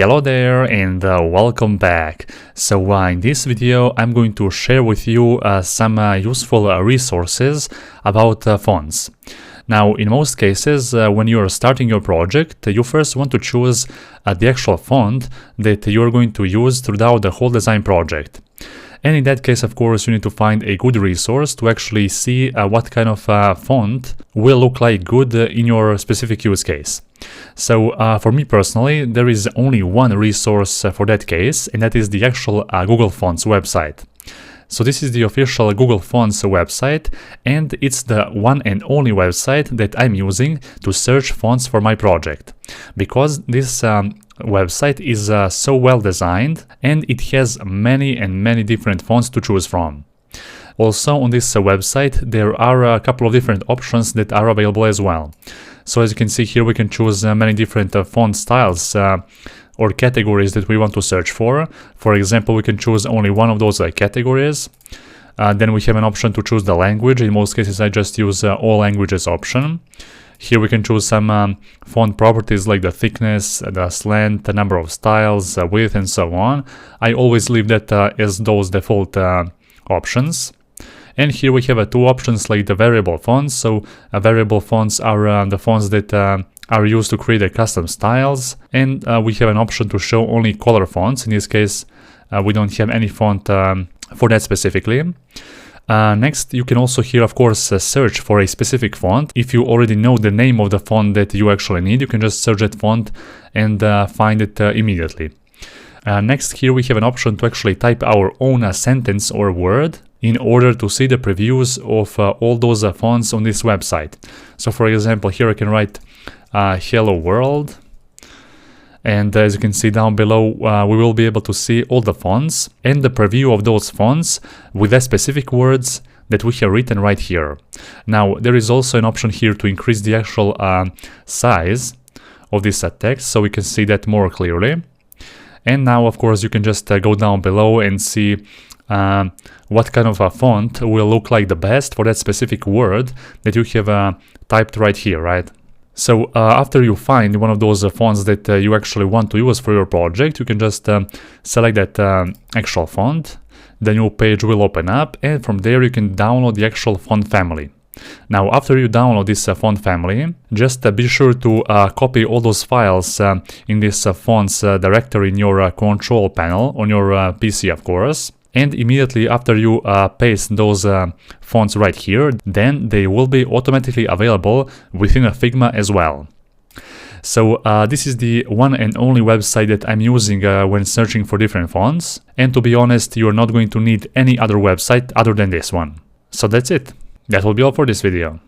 Hello there and welcome back. So in this video I'm going to share with you some useful resources about fonts. Now in most cases when you are starting your project you first want to choose the actual font that you are going to use throughout the whole design project. And in that case, of course, you need to find a good resource to actually see what kind of font will look like good in your specific use case. So for me personally, there is only one resource for that case, and that is the actual Google Fonts website. So this is the official Google Fonts website, and it's the one and only website that I'm using to search fonts for my project. Because this website is so well designed and it has many different fonts to choose from. Also on this website there are a couple of different options that are available as well. So as you can see here, we can choose many different font styles or categories that we want to search for. For example, we can choose only one of those categories. Then we have an option to choose the language. In most cases I just use all languages option. Here we can choose some font properties like the thickness, the slant, the number of styles, width, and so on. I always leave that as those default options. And here we have two options like the variable fonts. So variable fonts are the fonts that are used to create the custom styles. And we have an option to show only color fonts. In this case, we don't have any font for that specifically. Next, you can also here, of course, search for a specific font. If you already know the name of the font that you actually need, you can just search that font and find it immediately. Next, here we have an option to actually type our own sentence or word in order to see the previews of all those fonts on this website. So for example, here I can write hello world. And as you can see down below, we will be able to see all the fonts and the preview of those fonts with the specific words that we have written right here. Now, there is also an option here to increase the actual size of this text so we can see that more clearly. And now, of course, you can just go down below and see what kind of a font will look like the best for that specific word that you have typed right here, right? So after you find one of those fonts that you actually want to use for your project, you can just select that actual font. The new page will open up, and from there you can download the actual font family. Now, after you download this font family, just be sure to copy all those files in this fonts directory in your control panel on your PC, of course. And immediately after you paste those fonts right here, then they will be automatically available within a Figma as well. So this is the one and only website that I'm using when searching for different fonts. And to be honest, you're not going to need any other website other than this one. So that's it. That will be all for this video.